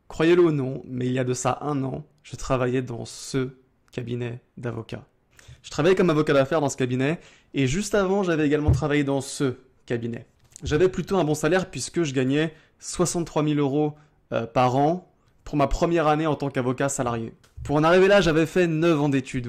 Croyez-le ou non, mais il y a de ça 1 an, je travaillais dans ce cabinet d'avocat. Je travaillais comme avocat d'affaires dans ce cabinet, et juste avant, j'avais également travaillé dans ce cabinet. J'avais plutôt un bon salaire puisque je gagnais 63 000 euros par an pour ma première année en tant qu'avocat salarié. Pour en arriver là, j'avais fait 9 ans d'études.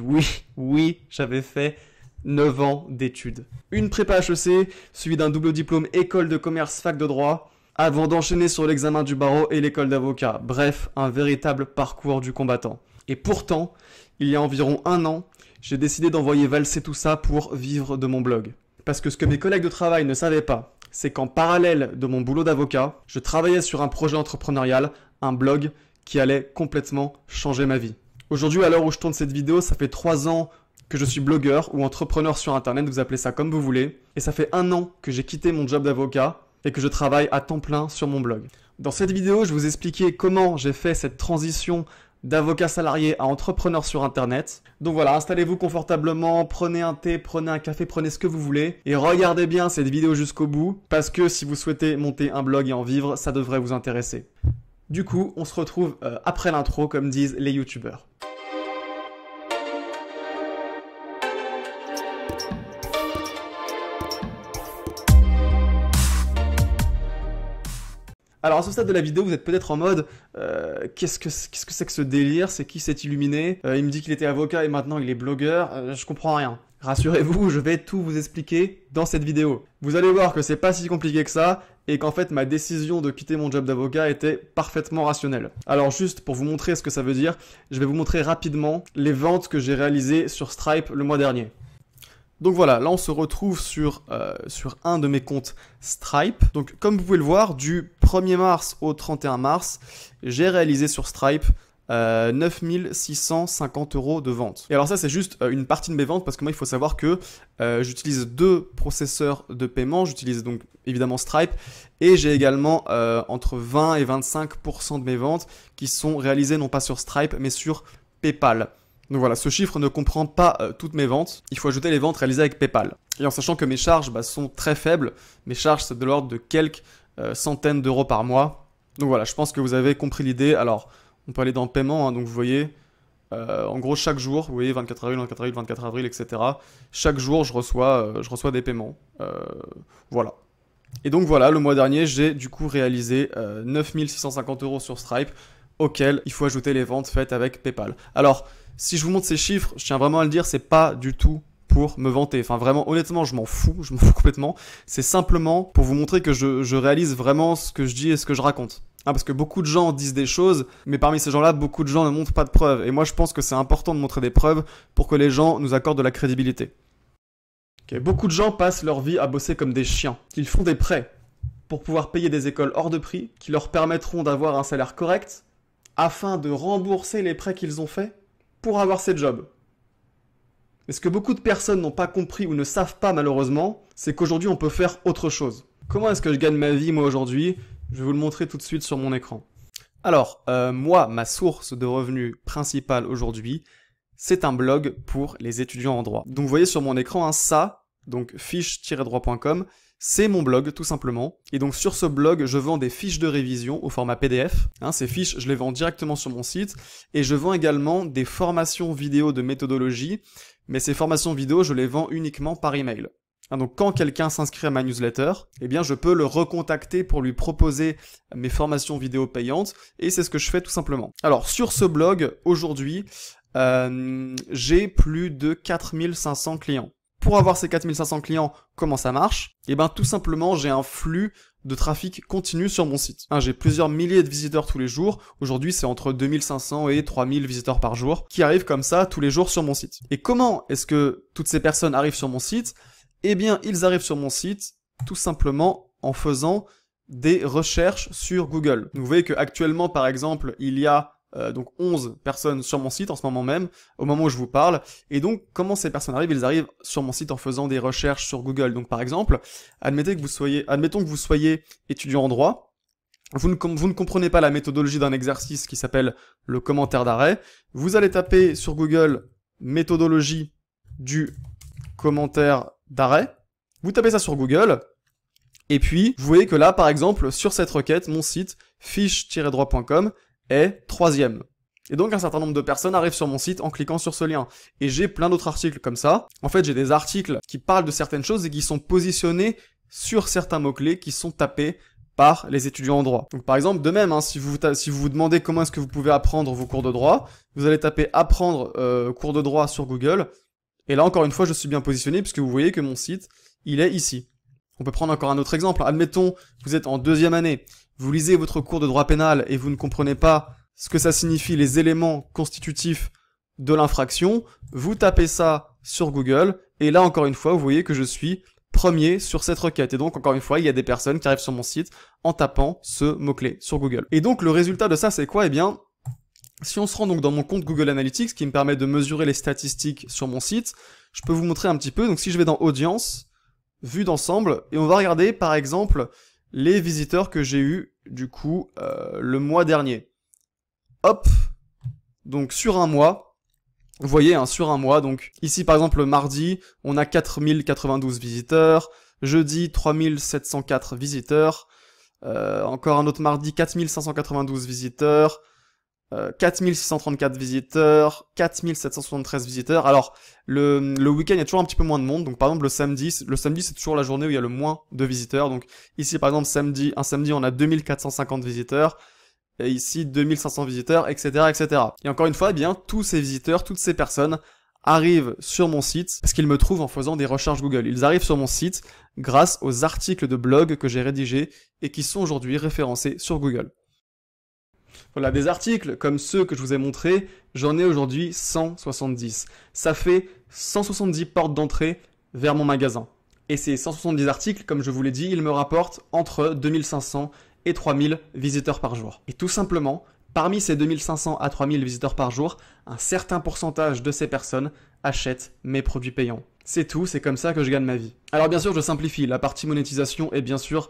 Oui, j'avais fait 9 ans d'études. Une prépa HEC, suivie d'un double diplôme école de commerce fac de droit, avant d'enchaîner sur l'examen du barreau et l'école d'avocat. Bref, un véritable parcours du combattant. Et pourtant, il y a environ 1 an, j'ai décidé d'envoyer valser tout ça pour vivre de mon blog. Parce que ce que mes collègues de travail ne savaient pas, c'est qu'en parallèle de mon boulot d'avocat, je travaillais sur un projet entrepreneurial, un blog qui allait complètement changer ma vie. Aujourd'hui, à l'heure où je tourne cette vidéo, ça fait 3 ans que je suis blogueur ou entrepreneur sur internet, vous appelez ça comme vous voulez, et ça fait 1 an que j'ai quitté mon job d'avocat et que je travaille à temps plein sur mon blog. Dans cette vidéo, je vais vous expliquer comment j'ai fait cette transition d'avocat salarié à entrepreneur sur internet. Donc voilà, installez-vous confortablement, prenez un thé, prenez un café, prenez ce que vous voulez et regardez bien cette vidéo jusqu'au bout parce que si vous souhaitez monter un blog et en vivre, ça devrait vous intéresser. Du coup, on se retrouve après l'intro comme disent les youtubeurs. Alors à ce stade de la vidéo, vous êtes peut-être en mode qu'est-ce que c'est que ce délire? C'est qui cet illuminé? Il me dit qu'il était avocat et maintenant il est blogueur. Je comprends rien. Rassurez-vous, je vais tout vous expliquer dans cette vidéo. Vous allez voir que c'est pas si compliqué que ça et qu'en fait ma décision de quitter mon job d'avocat était parfaitement rationnelle. Alors juste pour vous montrer ce que ça veut dire, je vais vous montrer rapidement les ventes que j'ai réalisées sur Stripe le mois dernier. Donc voilà, là on se retrouve sur un de mes comptes Stripe. Donc comme vous pouvez le voir, du 1er mars au 31 mars, j'ai réalisé sur Stripe 9 650 euros de vente. Et alors ça c'est juste une partie de mes ventes parce que moi il faut savoir que j'utilise 2 processeurs de paiement. J'utilise donc évidemment Stripe et j'ai également entre 20 et 25% de mes ventes qui sont réalisées non pas sur Stripe mais sur PayPal. Donc voilà, ce chiffre ne comprend pas toutes mes ventes. Il faut ajouter les ventes réalisées avec PayPal. Et en sachant que mes charges sont très faibles, mes charges c'est de l'ordre de quelques centaines d'euros par mois. Donc voilà, je pense que vous avez compris l'idée. Alors, on peut aller dans paiement, hein, donc vous voyez, en gros chaque jour, vous voyez 24 avril, 24 avril, 24 avril, etc. Chaque jour, je reçois des paiements. Voilà. Et donc voilà, le mois dernier, j'ai du coup réalisé 9 650 euros sur Stripe, auquel il faut ajouter les ventes faites avec PayPal. Alors, si je vous montre ces chiffres, je tiens vraiment à le dire, c'est pas du tout pour me vanter. Enfin vraiment, honnêtement, je m'en fous complètement. C'est simplement pour vous montrer que je réalise vraiment ce que je dis et ce que je raconte. Hein, parce que beaucoup de gens disent des choses, mais parmi ces gens-là, beaucoup de gens ne montrent pas de preuves. Et moi, je pense que c'est important de montrer des preuves pour que les gens nous accordent de la crédibilité. Okay. Beaucoup de gens passent leur vie à bosser comme des chiens. Ils font des prêts pour pouvoir payer des écoles hors de prix, qui leur permettront d'avoir un salaire correct, afin de rembourser les prêts qu'ils ont faits pour avoir ces jobs. Mais ce que beaucoup de personnes n'ont pas compris ou ne savent pas malheureusement, c'est qu'aujourd'hui on peut faire autre chose. Comment est-ce que je gagne ma vie moi aujourd'hui? Je vais vous le montrer tout de suite sur mon écran. Alors, moi, ma source de revenus principale aujourd'hui, c'est un blog pour les étudiants en droit. Donc vous voyez sur mon écran, hein, ça, donc fiche-droit.com, c'est mon blog tout simplement. Et donc sur ce blog, je vends des fiches de révision au format PDF. Hein, ces fiches, je les vends directement sur mon site. Et je vends également des formations vidéo de méthodologie. Mais ces formations vidéo, je les vends uniquement par email. Hein, donc quand quelqu'un s'inscrit à ma newsletter, eh bien je peux le recontacter pour lui proposer mes formations vidéo payantes. Et c'est ce que je fais tout simplement. Alors sur ce blog, aujourd'hui, j'ai plus de 4500 clients. Pour avoir ces 4500 clients, comment ça marche? Eh bien tout simplement, j'ai un flux de trafic continu sur mon site. Hein, j'ai plusieurs milliers de visiteurs tous les jours. Aujourd'hui, c'est entre 2500 et 3000 visiteurs par jour qui arrivent comme ça tous les jours sur mon site. Et comment est-ce que toutes ces personnes arrivent sur mon site? Eh bien, ils arrivent sur mon site tout simplement en faisant des recherches sur Google. Donc, vous voyez qu'actuellement, par exemple, il y a donc 11 personnes sur mon site en ce moment même, au moment où je vous parle. Et donc, comment ces personnes arrivent? Ils arrivent sur mon site en faisant des recherches sur Google. Donc, par exemple, admettons que vous soyez étudiant en droit, vous ne comprenez pas la méthodologie d'un exercice qui s'appelle le commentaire d'arrêt. Vous allez taper sur Google méthodologie du commentaire d'arrêt. Vous tapez ça sur Google. Et puis, vous voyez que là, par exemple, sur cette requête, mon site, fiche-droit.com, est 3e. Et donc un certain nombre de personnes arrivent sur mon site en cliquant sur ce lien. Et j'ai plein d'autres articles comme ça. En fait, j'ai des articles qui parlent de certaines choses et qui sont positionnés sur certains mots-clés qui sont tapés par les étudiants en droit. Donc par exemple, de même, si vous vous demandez comment est-ce que vous pouvez apprendre vos cours de droit, vous allez taper apprendre cours de droit sur Google. Et là, encore une fois, je suis bien positionné puisque vous voyez que mon site, il est ici. On peut prendre encore un autre exemple. Admettons, vous êtes en 2e année, vous lisez votre cours de droit pénal et vous ne comprenez pas ce que ça signifie, les éléments constitutifs de l'infraction, vous tapez ça sur Google, et là, encore une fois, vous voyez que je suis premier sur cette requête. Et donc, encore une fois, il y a des personnes qui arrivent sur mon site en tapant ce mot-clé sur Google. Et donc, le résultat de ça, c'est quoi? Eh bien, si on se rend donc dans mon compte Google Analytics, qui me permet de mesurer les statistiques sur mon site, je peux vous montrer un petit peu. Donc, si je vais dans Audience, Vue d'ensemble, et on va regarder, par exemple, les visiteurs que j'ai eus, du coup, le mois dernier. Hop, donc sur un mois, vous voyez, sur un mois, donc ici par exemple mardi, on a 4092 visiteurs, jeudi 3704 visiteurs, encore un autre mardi 4592 visiteurs, 4634 visiteurs, 4773 visiteurs. Alors, le week-end, il y a toujours un petit peu moins de monde. Donc, par exemple, le samedi, c'est toujours la journée où il y a le moins de visiteurs. Donc, ici, par exemple, un samedi, on a 2450 visiteurs. Et ici, 2500 visiteurs, etc., etc. Et encore une fois, eh bien, tous ces visiteurs, toutes ces personnes arrivent sur mon site parce qu'ils me trouvent en faisant des recherches Google. Ils arrivent sur mon site grâce aux articles de blog que j'ai rédigés et qui sont aujourd'hui référencés sur Google. Voilà, des articles comme ceux que je vous ai montrés, j'en ai aujourd'hui 170. Ça fait 170 portes d'entrée vers mon magasin. Et ces 170 articles, comme je vous l'ai dit, ils me rapportent entre 2500 et 3000 visiteurs par jour. Et tout simplement, parmi ces 2500 à 3000 visiteurs par jour, un certain pourcentage de ces personnes achètent mes produits payants. C'est tout, c'est comme ça que je gagne ma vie. Alors bien sûr, je simplifie, la partie monétisation est bien sûr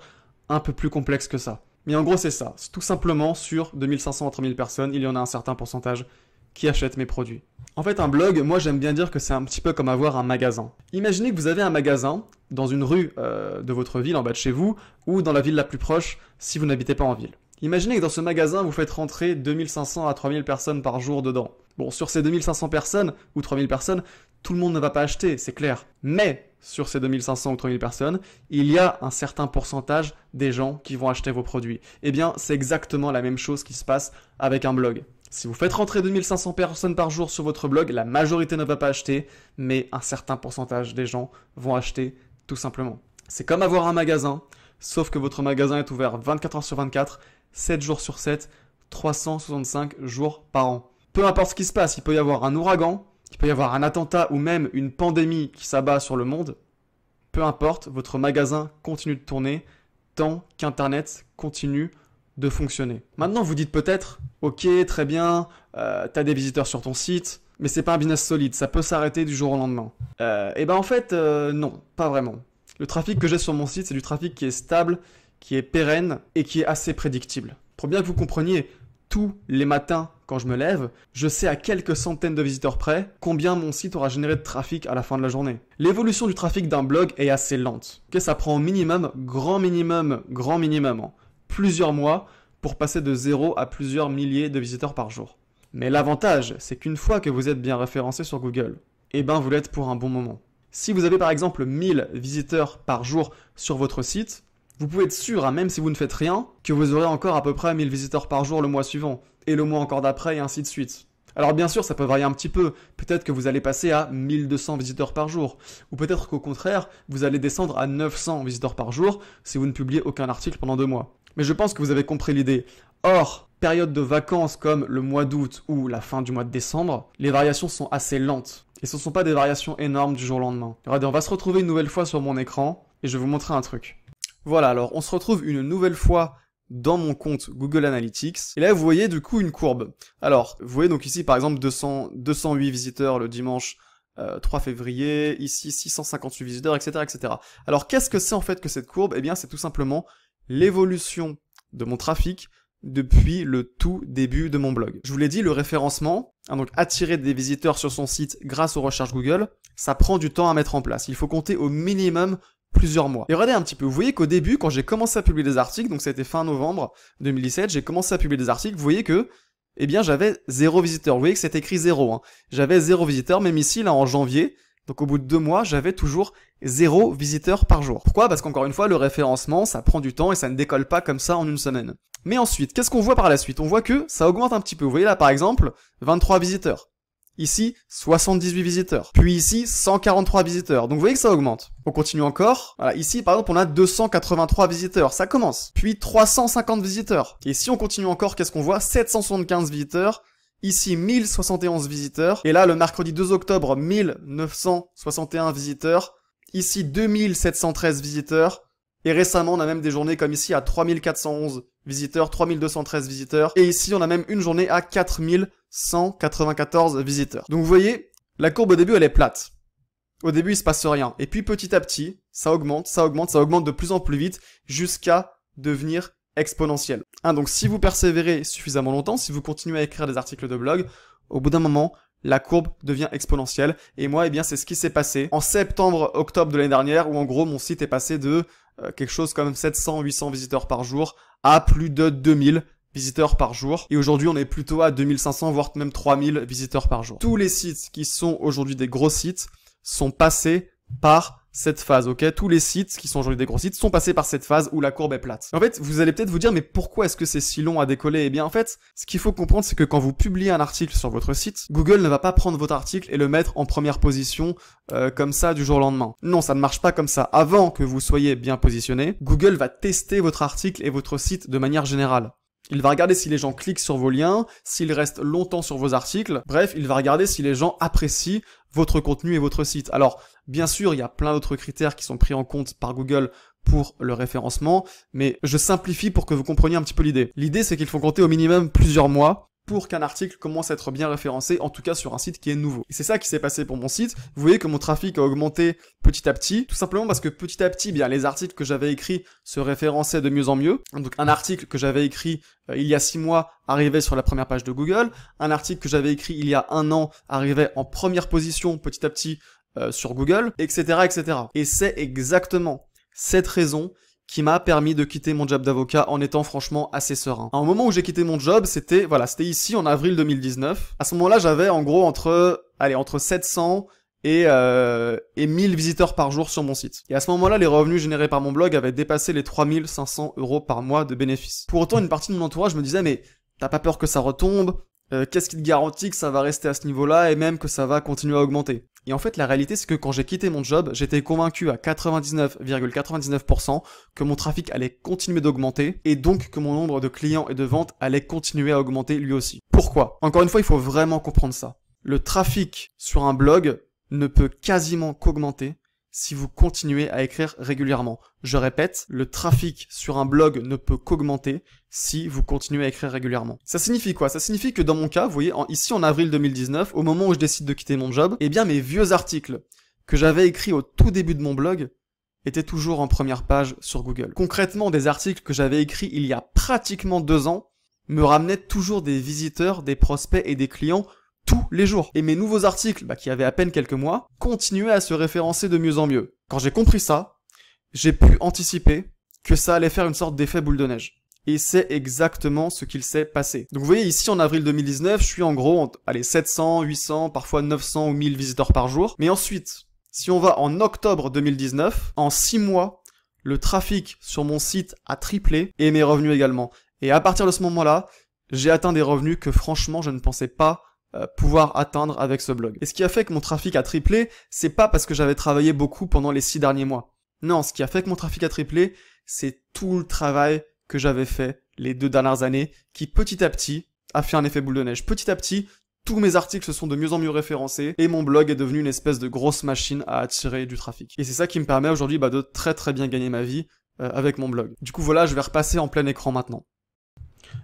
un peu plus complexe que ça. Mais en gros, c'est ça. Tout simplement, sur 2500 à 3000 personnes, il y en a un certain pourcentage qui achètent mes produits. En fait, un blog, moi j'aime bien dire que c'est un petit peu comme avoir un magasin. Imaginez que vous avez un magasin dans une rue de votre ville, en bas de chez vous, ou dans la ville la plus proche, si vous n'habitez pas en ville. Imaginez que dans ce magasin, vous faites rentrer 2500 à 3000 personnes par jour dedans. Bon, sur ces 2500 personnes, ou 3000 personnes, tout le monde ne va pas acheter, c'est clair. Mais, sur ces 2500 ou 3000 personnes, il y a un certain pourcentage des gens qui vont acheter vos produits. Eh bien, c'est exactement la même chose qui se passe avec un blog. Si vous faites rentrer 2500 personnes par jour sur votre blog, la majorité ne va pas acheter, mais un certain pourcentage des gens vont acheter tout simplement. C'est comme avoir un magasin, sauf que votre magasin est ouvert 24 heures sur 24, 7 jours sur 7, 365 jours par an. Peu importe ce qui se passe, il peut y avoir un ouragan, il peut y avoir un attentat ou même une pandémie qui s'abat sur le monde. Peu importe, votre magasin continue de tourner tant qu'Internet continue de fonctionner. Maintenant, vous dites peut-être, ok, très bien, t'as des visiteurs sur ton site, mais c'est pas un business solide, ça peut s'arrêter du jour au lendemain. Et ben en fait, non, pas vraiment. Le trafic que j'ai sur mon site, c'est du trafic qui est stable, qui est pérenne et qui est assez prédictible. Pour bien que vous compreniez, tous les matins, quand je me lève, je sais à quelques centaines de visiteurs près combien mon site aura généré de trafic à la fin de la journée. L'évolution du trafic d'un blog est assez lente. Okay, ça prend au minimum, grand minimum, plusieurs mois pour passer de 0 à plusieurs milliers de visiteurs par jour. Mais l'avantage, c'est qu'une fois que vous êtes bien référencé sur Google, eh ben vous l'êtes pour un bon moment. Si vous avez par exemple 1000 visiteurs par jour sur votre site, vous pouvez être sûr, même si vous ne faites rien, que vous aurez encore à peu près 1000 visiteurs par jour le mois suivant, et le mois encore d'après, et ainsi de suite. Alors bien sûr, ça peut varier un petit peu. Peut-être que vous allez passer à 1200 visiteurs par jour. Ou peut-être qu'au contraire, vous allez descendre à 900 visiteurs par jour si vous ne publiez aucun article pendant 2 mois. Mais je pense que vous avez compris l'idée. Or, période de vacances comme le mois d'août ou la fin du mois de décembre, les variations sont assez lentes. Et ce ne sont pas des variations énormes du jour au lendemain. Regardez, on va se retrouver une nouvelle fois sur mon écran et je vais vous montrer un truc. Voilà, alors on se retrouve une nouvelle fois dans mon compte Google Analytics. Et là, vous voyez du coup une courbe. Alors, vous voyez donc ici par exemple 208 visiteurs le dimanche 3 février, ici 658 visiteurs, etc., etc. Alors, qu'est-ce que c'est en fait que cette courbe? Eh bien, c'est tout simplement l'évolution de mon trafic depuis le tout début de mon blog. Je vous l'ai dit, le référencement, donc attirer des visiteurs sur son site grâce aux recherches Google, ça prend du temps à mettre en place. Il faut compter au minimum plusieurs mois. Et regardez un petit peu, vous voyez qu'au début, quand j'ai commencé à publier des articles, donc c'était fin novembre 2017, j'ai commencé à publier des articles, vous voyez que eh bien j'avais 0 visiteur. Vous voyez que c'est écrit 0, hein. J'avais 0 visiteur, même ici, là en janvier, donc au bout de 2 mois, j'avais toujours 0 visiteur par jour. Pourquoi? Parce qu'encore une fois, le référencement, ça prend du temps et ça ne décolle pas comme ça en une semaine. Mais ensuite, qu'est-ce qu'on voit par la suite? On voit que ça augmente un petit peu. Vous voyez là par exemple, 23 visiteurs. Ici, 78 visiteurs. Puis ici, 143 visiteurs. Donc vous voyez que ça augmente. On continue encore. Voilà, ici par exemple, on a 283 visiteurs. Ça commence. Puis 350 visiteurs. Et si on continue encore, qu'est-ce qu'on voit? 775 visiteurs. Ici, 1071 visiteurs. Et là, le mercredi 2 octobre, 1961 visiteurs. Ici, 2713 visiteurs. Et récemment, on a même des journées comme ici à 3411 visiteurs, 3213 visiteurs. Et ici, on a même une journée à 4194 visiteurs. Donc vous voyez, la courbe au début, elle est plate. Au début, il se passe rien. Et puis petit à petit, ça augmente, ça augmente, ça augmente de plus en plus vite jusqu'à devenir exponentiel. Donc si vous persévérez suffisamment longtemps, si vous continuez à écrire des articles de blog, au bout d'un moment, la courbe devient exponentielle. Et moi, eh bien, c'est ce qui s'est passé en septembre-octobre de l'année dernière, où en gros, mon site est passé de quelque chose comme 700-800 visiteurs par jour à plus de 2000 visiteurs par jour. Et aujourd'hui, on est plutôt à 2500, voire même 3000 visiteurs par jour. Tous les sites qui sont aujourd'hui des gros sites sont passés par cette phase, ok? Tous les sites qui sont aujourd'hui des gros sites sont passés par cette phase où la courbe est plate. En fait, vous allez peut-être vous dire, mais pourquoi est-ce que c'est si long à décoller? Eh bien, en fait, ce qu'il faut comprendre, c'est que quand vous publiez un article sur votre site, Google ne va pas prendre votre article et le mettre en première position comme ça du jour au lendemain. Non, ça ne marche pas comme ça. Avant que vous soyez bien positionné, Google va tester votre article et votre site de manière générale. Il va regarder si les gens cliquent sur vos liens, s'ils restent longtemps sur vos articles. Bref, il va regarder si les gens apprécient votre contenu et votre site. Alors, bien sûr, il y a plein d'autres critères qui sont pris en compte par Google pour le référencement, mais je simplifie pour que vous compreniez un petit peu l'idée. L'idée, c'est qu'il faut compter au minimum plusieurs mois pour qu'un article commence à être bien référencé, en tout cas sur un site qui est nouveau. Et c'est ça qui s'est passé pour mon site. Vous voyez que mon trafic a augmenté petit à petit, tout simplement parce que petit à petit, bien, les articles que j'avais écrits se référençaient de mieux en mieux. Donc un article que j'avais écrit il y a 6 mois arrivait sur la première page de Google. Un article que j'avais écrit il y a 1 an arrivait en première position petit à petit sur Google, etc., etc. Et c'est exactement cette raison qui m'a permis de quitter mon job d'avocat en étant franchement assez serein. À un moment où j'ai quitté mon job, c'était ici en avril 2019. À ce moment-là, j'avais en gros entre 700 et 1000 visiteurs par jour sur mon site. Et à ce moment-là, les revenus générés par mon blog avaient dépassé les 3500 € par mois de bénéfices. Pour autant, une partie de mon entourage me disait, mais t'as pas peur que ça retombe? Qu'est-ce qui te garantit que ça va rester à ce niveau-là et même que ça va continuer à augmenter? Et en fait, la réalité, c'est que quand j'ai quitté mon job, j'étais convaincu à 99,99% que mon trafic allait continuer d'augmenter et donc que mon nombre de clients et de ventes allait continuer à augmenter lui aussi. Pourquoi? Encore une fois, il faut vraiment comprendre ça. Le trafic sur un blog ne peut quasiment qu'augmenter si vous continuez à écrire régulièrement. Je répète, le trafic sur un blog ne peut qu'augmenter si vous continuez à écrire régulièrement. Ça signifie quoi? Ça signifie que dans mon cas, vous voyez, ici en avril 2019, au moment où je décide de quitter mon job, eh bien mes vieux articles que j'avais écrits au tout début de mon blog étaient toujours en première page sur Google. Concrètement, des articles que j'avais écrits il y a pratiquement 2 ans me ramenaient toujours des visiteurs, des prospects et des clients tous les jours. Et mes nouveaux articles, qui avaient à peine quelques mois, continuaient à se référencer de mieux en mieux. Quand j'ai compris ça, j'ai pu anticiper que ça allait faire une sorte d'effet boule de neige. Et c'est exactement ce qu'il s'est passé. Donc vous voyez ici en avril 2019, je suis en gros, 700, 800, parfois 900 ou 1000 visiteurs par jour. Mais ensuite, si on va en octobre 2019, en 6 mois, le trafic sur mon site a triplé et mes revenus également. Et à partir de ce moment-là, j'ai atteint des revenus que franchement je ne pensais pas pouvoir atteindre avec ce blog. Et ce qui a fait que mon trafic a triplé, c'est pas parce que j'avais travaillé beaucoup pendant les 6 derniers mois. Non, ce qui a fait que mon trafic a triplé, c'est tout le travail que j'avais fait les 2 dernières années, qui petit à petit a fait un effet boule de neige. Petit à petit, tous mes articles se sont de mieux en mieux référencés, et mon blog est devenu une espèce de grosse machine à attirer du trafic. Et c'est ça qui me permet aujourd'hui de très très bien gagner ma vie avec mon blog. Du coup voilà, je vais repasser en plein écran maintenant.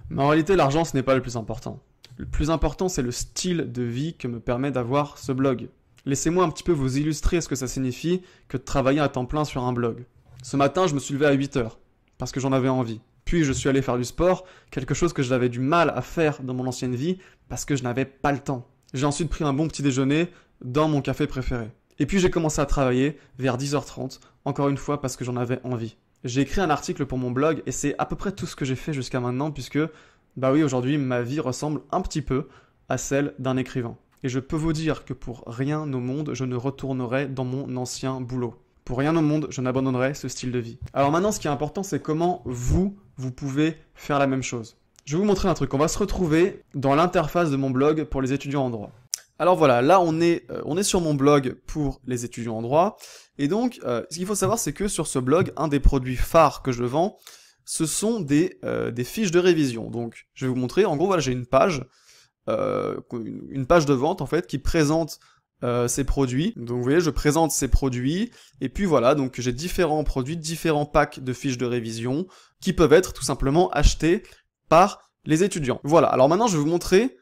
Mais en réalité, l'argent ce n'est pas le plus important. Le plus important, c'est le style de vie que me permet d'avoir ce blog. Laissez-moi un petit peu vous illustrer ce que ça signifie que de travailler à temps plein sur un blog. Ce matin, je me suis levé à 8 h, parce que j'en avais envie. Puis je suis allé faire du sport, quelque chose que j'avais du mal à faire dans mon ancienne vie, parce que je n'avais pas le temps. J'ai ensuite pris un bon petit déjeuner dans mon café préféré. Et puis j'ai commencé à travailler vers 10 h 30, encore une fois parce que j'en avais envie. J'ai écrit un article pour mon blog, et c'est à peu près tout ce que j'ai fait jusqu'à maintenant, puisque Bah oui, aujourd'hui, ma vie ressemble un petit peu à celle d'un écrivain. Et je peux vous dire que pour rien au monde, je ne retournerai dans mon ancien boulot. Pour rien au monde, je n'abandonnerai ce style de vie. Alors maintenant, ce qui est important, c'est comment vous pouvez faire la même chose. Je vais vous montrer un truc. On va se retrouver dans l'interface de mon blog pour les étudiants en droit. Alors voilà, là on est sur mon blog pour les étudiants en droit. Et donc, ce qu'il faut savoir, c'est que sur ce blog, un des produits phares que je vends, ce sont des fiches de révision. Donc, je vais vous montrer. En gros, voilà, j'ai une page de vente en fait qui présente ces produits. Donc, vous voyez, je présente ces produits. Et puis voilà, donc j'ai différents produits, différents packs de fiches de révision qui peuvent être tout simplement achetés par les étudiants. Voilà. Alors maintenant, je vais vous montrer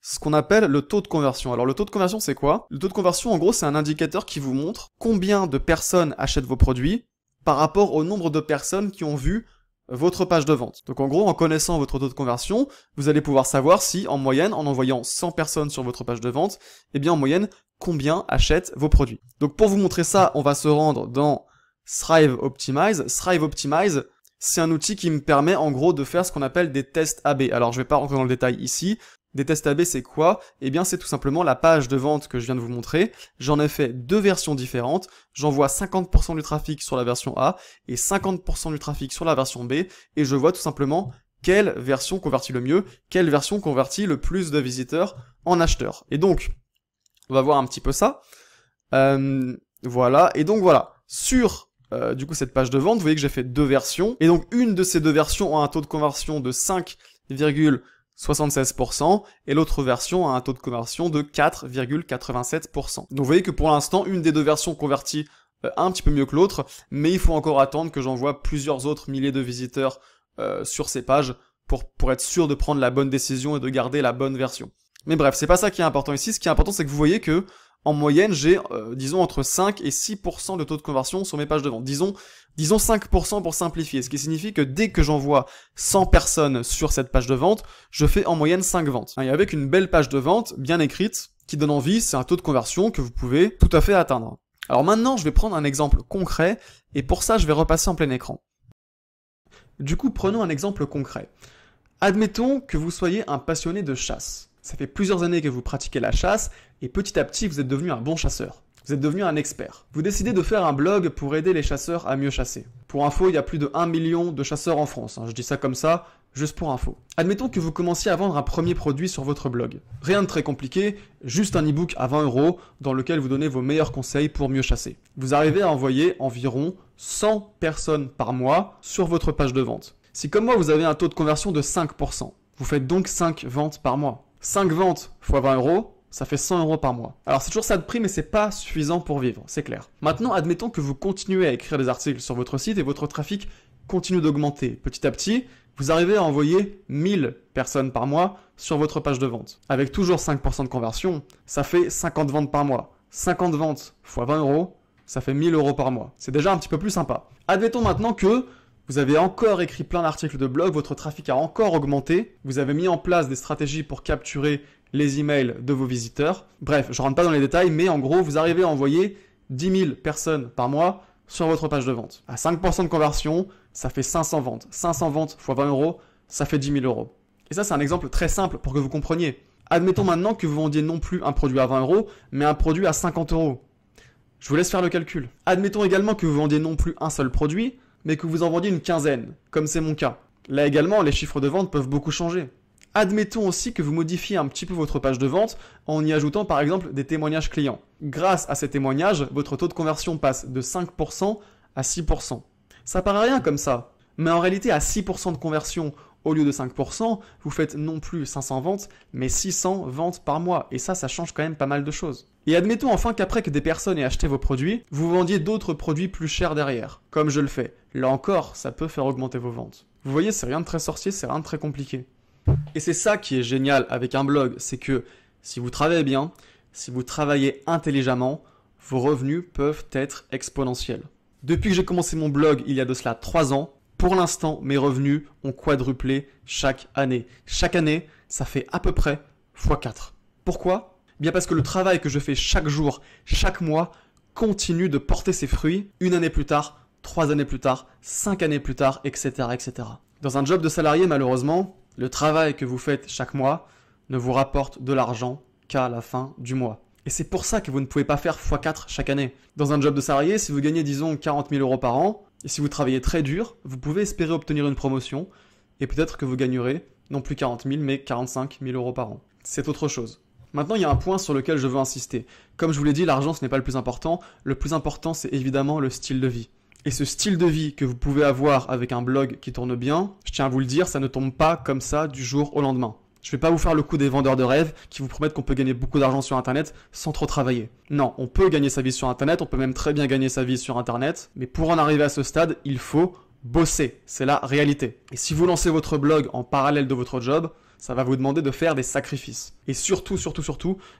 ce qu'on appelle le taux de conversion. Alors le taux de conversion, c'est quoi? Le taux de conversion, en gros, c'est un indicateur qui vous montre combien de personnes achètent vos produits par rapport au nombre de personnes qui ont vu votre page de vente. Donc en gros, en connaissant votre taux de conversion, vous allez pouvoir savoir si, en moyenne, en envoyant 100 personnes sur votre page de vente, eh bien en moyenne, combien achètent vos produits. Donc pour vous montrer ça, on va se rendre dans Thrive Optimize. Thrive Optimize, c'est un outil qui me permet en gros de faire ce qu'on appelle des tests AB. Alors je vais pas rentrer dans le détail ici. Des tests AB, c'est quoi? Eh bien, c'est tout simplement la page de vente que je viens de vous montrer. J'en ai fait deux versions différentes. J'envoie 50% du trafic sur la version A et 50% du trafic sur la version B. Et je vois tout simplement quelle version convertit le mieux, quelle version convertit le plus de visiteurs en acheteurs. Et donc, on va voir un petit peu ça. Voilà. Et donc, voilà. Sur du coup cette page de vente, vous voyez que j'ai fait deux versions. Et donc, une de ces deux versions a un taux de conversion de 5,76% et l'autre version a un taux de conversion de 4,87%. Donc vous voyez que pour l'instant, une des deux versions convertit un petit peu mieux que l'autre, mais il faut encore attendre que j'envoie plusieurs autres milliers de visiteurs sur ces pages pour être sûr de prendre la bonne décision et de garder la bonne version. Mais bref, c'est pas ça qui est important ici. Ce qui est important, c'est que vous voyez que en moyenne, j'ai, disons, entre 5 et 6% de taux de conversion sur mes pages de vente. Disons 5% pour simplifier, ce qui signifie que dès que j'envoie 100 personnes sur cette page de vente, je fais en moyenne 5 ventes. Et avec une belle page de vente, bien écrite, qui donne envie, c'est un taux de conversion que vous pouvez tout à fait atteindre. Alors maintenant, je vais prendre un exemple concret, et pour ça, je vais repasser en plein écran. Du coup, prenons un exemple concret. Admettons que vous soyez un passionné de chasse. Ça fait plusieurs années que vous pratiquez la chasse, et petit à petit, vous êtes devenu un bon chasseur. Vous êtes devenu un expert. Vous décidez de faire un blog pour aider les chasseurs à mieux chasser. Pour info, il y a plus de 1 million de chasseurs en France. Je dis ça comme ça, juste pour info. Admettons que vous commenciez à vendre un premier produit sur votre blog. Rien de très compliqué, juste un e-book à 20 € dans lequel vous donnez vos meilleurs conseils pour mieux chasser. Vous arrivez à envoyer environ 100 personnes par mois sur votre page de vente. Si comme moi, vous avez un taux de conversion de 5%, vous faites donc 5 ventes par mois. 5 ventes fois 20 €, ça fait 100 € par mois. Alors c'est toujours ça de prix, mais c'est pas suffisant pour vivre, c'est clair. Maintenant, admettons que vous continuez à écrire des articles sur votre site et votre trafic continue d'augmenter. Petit à petit, vous arrivez à envoyer 1000 personnes par mois sur votre page de vente. Avec toujours 5% de conversion, ça fait 50 ventes par mois. 50 ventes fois 20 €, ça fait 1000 € par mois. C'est déjà un petit peu plus sympa. Admettons maintenant que vous avez encore écrit plein d'articles de blog, votre trafic a encore augmenté, vous avez mis en place des stratégies pour capturer les emails de vos visiteurs. Bref, je rentre pas dans les détails, mais en gros, vous arrivez à envoyer 10 000 personnes par mois sur votre page de vente. À 5% de conversion, ça fait 500 ventes. 500 ventes fois 20 €, ça fait 10 000 €. Et ça, c'est un exemple très simple pour que vous compreniez. Admettons maintenant que vous vendiez non plus un produit à 20 €, mais un produit à 50 €. Je vous laisse faire le calcul. Admettons également que vous vendiez non plus un seul produit, mais que vous en vendiez une quinzaine, comme c'est mon cas. Là également, les chiffres de vente peuvent beaucoup changer. Admettons aussi que vous modifiez un petit peu votre page de vente en y ajoutant par exemple des témoignages clients. Grâce à ces témoignages, votre taux de conversion passe de 5% à 6%. Ça paraît rien comme ça, mais en réalité à 6% de conversion au lieu de 5%, vous faites non plus 500 ventes, mais 600 ventes par mois. Et ça change quand même pas mal de choses. Et admettons enfin qu'après que des personnes aient acheté vos produits, vous vendiez d'autres produits plus chers derrière, comme je le fais. Là encore, ça peut faire augmenter vos ventes. Vous voyez, c'est rien de très sorcier, c'est rien de très compliqué. Et c'est ça qui est génial avec un blog, c'est que si vous travaillez bien, si vous travaillez intelligemment, vos revenus peuvent être exponentiels. Depuis que j'ai commencé mon blog il y a de cela 3 ans, pour l'instant, mes revenus ont quadruplé chaque année. Chaque année, ça fait à peu près x4. Pourquoi ? Bien parce que le travail que je fais chaque jour, chaque mois, continue de porter ses fruits 1 année plus tard, 3 années plus tard, 5 années plus tard, etc., etc. Dans un job de salarié, malheureusement, Le travail que vous faites chaque mois ne vous rapporte de l'argent qu'à la fin du mois. Et c'est pour ça que vous ne pouvez pas faire x4 chaque année. Dans un job de salarié, si vous gagnez disons 40 000 euros par an, et si vous travaillez très dur, vous pouvez espérer obtenir une promotion, et peut-être que vous gagnerez non plus 40 000 mais 45 000 euros par an. C'est autre chose. Maintenant, il y a un point sur lequel je veux insister. Comme je vous l'ai dit, l'argent ce n'est pas le plus important. Le plus important, c'est évidemment le style de vie. Et ce style de vie que vous pouvez avoir avec un blog qui tourne bien, je tiens à vous le dire, ça ne tombe pas comme ça du jour au lendemain. Je ne vais pas vous faire le coup des vendeurs de rêves qui vous promettent qu'on peut gagner beaucoup d'argent sur Internet sans trop travailler. Non, on peut gagner sa vie sur Internet, on peut même très bien gagner sa vie sur Internet, mais pour en arriver à ce stade, il faut bosser. C'est la réalité. Et si vous lancez votre blog en parallèle de votre job, ça va vous demander de faire des sacrifices. Et surtout,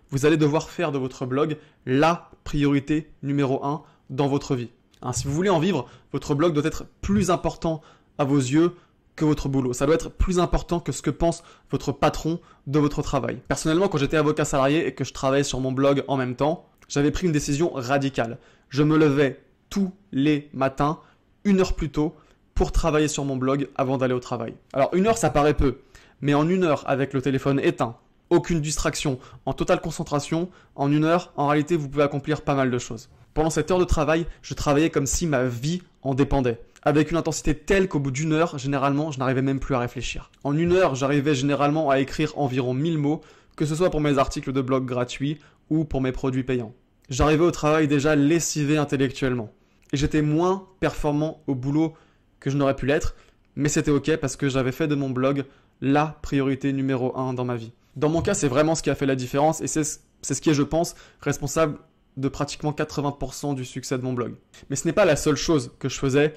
vous allez devoir faire de votre blog la priorité numéro 1 dans votre vie. Si vous voulez en vivre, votre blog doit être plus important à vos yeux que votre boulot. Ça doit être plus important que ce que pense votre patron de votre travail. Personnellement, quand j'étais avocat salarié et que je travaillais sur mon blog en même temps, j'avais pris une décision radicale. Je me levais tous les matins, 1 heure plus tôt, pour travailler sur mon blog avant d'aller au travail. Alors 1 heure, ça paraît peu. Mais en 1 heure, avec le téléphone éteint, aucune distraction, en totale concentration, en 1 heure, en réalité, vous pouvez accomplir pas mal de choses. Pendant cette heure de travail, je travaillais comme si ma vie en dépendait. Avec une intensité telle qu'au bout d'1 heure, généralement, je n'arrivais même plus à réfléchir. En 1 heure, j'arrivais généralement à écrire environ 1000 mots, que ce soit pour mes articles de blog gratuits ou pour mes produits payants. J'arrivais au travail déjà lessivé intellectuellement. Et j'étais moins performant au boulot que je n'aurais pu l'être, mais c'était ok parce que j'avais fait de mon blog la priorité numéro 1 dans ma vie. Dans mon cas, c'est vraiment ce qui a fait la différence et c'est ce qui est, je pense, responsable de pratiquement 80% du succès de mon blog. Mais ce n'est pas la seule chose que je faisais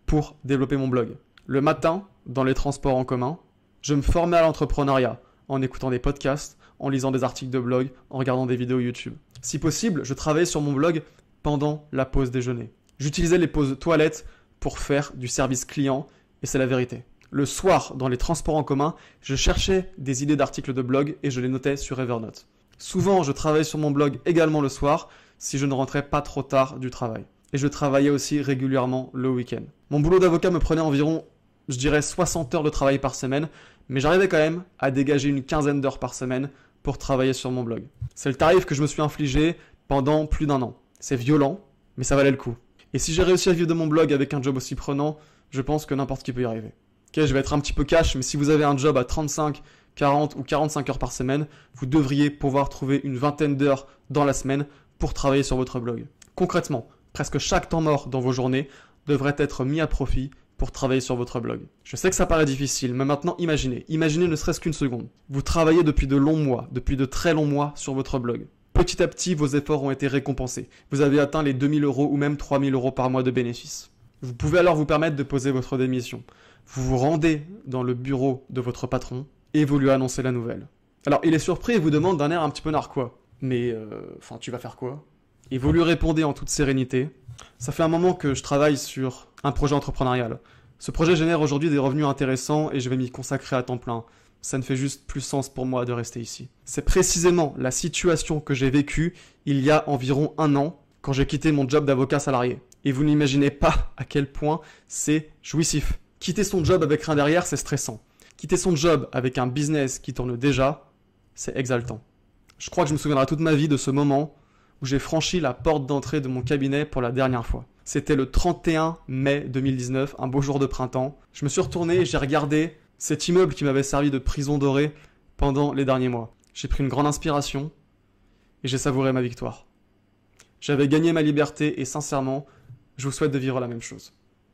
pour développer mon blog. Le matin, dans les transports en commun, je me formais à l'entrepreneuriat en écoutant des podcasts, en lisant des articles de blog, en regardant des vidéos YouTube. Si possible, je travaillais sur mon blog pendant la pause déjeuner. J'utilisais les pauses toilettes pour faire du service client et c'est la vérité. Le soir, dans les transports en commun, je cherchais des idées d'articles de blog et je les notais sur Evernote. Souvent, je travaillais sur mon blog également le soir si je ne rentrais pas trop tard du travail. Et je travaillais aussi régulièrement le week-end. Mon boulot d'avocat me prenait environ, je dirais, 60 heures de travail par semaine, mais j'arrivais quand même à dégager une quinzaine d'heures par semaine pour travailler sur mon blog. C'est le tarif que je me suis infligé pendant plus d'1 an. C'est violent, mais ça valait le coup. Et si j'ai réussi à vivre de mon blog avec un job aussi prenant, je pense que n'importe qui peut y arriver. Ok, je vais être un petit peu cash, mais si vous avez un job à 35, 40 ou 45 heures par semaine, vous devriez pouvoir trouver une vingtaine d'heures dans la semaine pour travailler sur votre blog. Concrètement, presque chaque temps mort dans vos journées devrait être mis à profit pour travailler sur votre blog. Je sais que ça paraît difficile, mais maintenant imaginez ne serait-ce qu'une seconde. Vous travaillez depuis de longs mois, depuis de très longs mois sur votre blog. Petit à petit, vos efforts ont été récompensés. Vous avez atteint les 2000 euros ou même 3000 euros par mois de bénéfices. Vous pouvez alors vous permettre de poser votre démission. Vous vous rendez dans le bureau de votre patron et vous lui annoncez la nouvelle. Alors il est surpris et vous demande d'un air un petit peu narquois. Mais, tu vas faire quoi? Et vous lui répondez en toute sérénité. Ça fait un moment que je travaille sur un projet entrepreneurial. Ce projet génère aujourd'hui des revenus intéressants et je vais m'y consacrer à temps plein. Ça ne fait juste plus sens pour moi de rester ici. C'est précisément la situation que j'ai vécue il y a environ 1 an quand j'ai quitté mon job d'avocat salarié. Et vous n'imaginez pas à quel point c'est jouissif. Quitter son job avec rien derrière, c'est stressant. Quitter son job avec un business qui tourne déjà, c'est exaltant. Je crois que je me souviendrai toute ma vie de ce moment où j'ai franchi la porte d'entrée de mon cabinet pour la dernière fois. C'était le 31 mai 2019, un beau jour de printemps. Je me suis retourné et j'ai regardé cet immeuble qui m'avait servi de prison dorée pendant les derniers mois. J'ai pris une grande inspiration et j'ai savouré ma victoire. J'avais gagné ma liberté et sincèrement, je vous souhaite de vivre la même chose.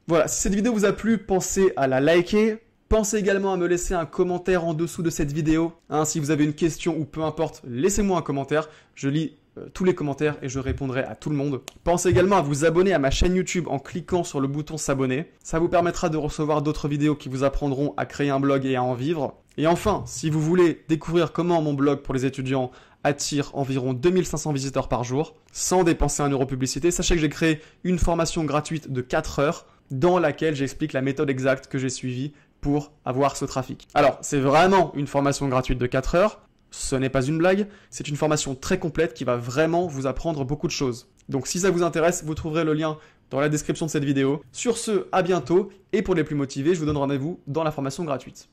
Voilà, si cette vidéo vous a plu, pensez à la liker. Pensez également à me laisser un commentaire en dessous de cette vidéo. Si vous avez une question ou peu importe, laissez-moi un commentaire. Je lis tous les commentaires et je répondrai à tout le monde. Pensez également à vous abonner à ma chaîne YouTube en cliquant sur le bouton s'abonner. Ça vous permettra de recevoir d'autres vidéos qui vous apprendront à créer un blog et à en vivre. Et enfin, si vous voulez découvrir comment mon blog pour les étudiants attire environ 2500 visiteurs par jour, sans dépenser 1 euro publicité, sachez que j'ai créé une formation gratuite de 4 heures dans laquelle j'explique la méthode exacte que j'ai suivie pour avoir ce trafic. Alors, c'est vraiment une formation gratuite de 4 heures. Ce n'est pas une blague, c'est une formation très complète qui va vraiment vous apprendre beaucoup de choses. Donc si ça vous intéresse, vous trouverez le lien dans la description de cette vidéo. Sur ce, à bientôt, et pour les plus motivés, je vous donne rendez-vous dans la formation gratuite.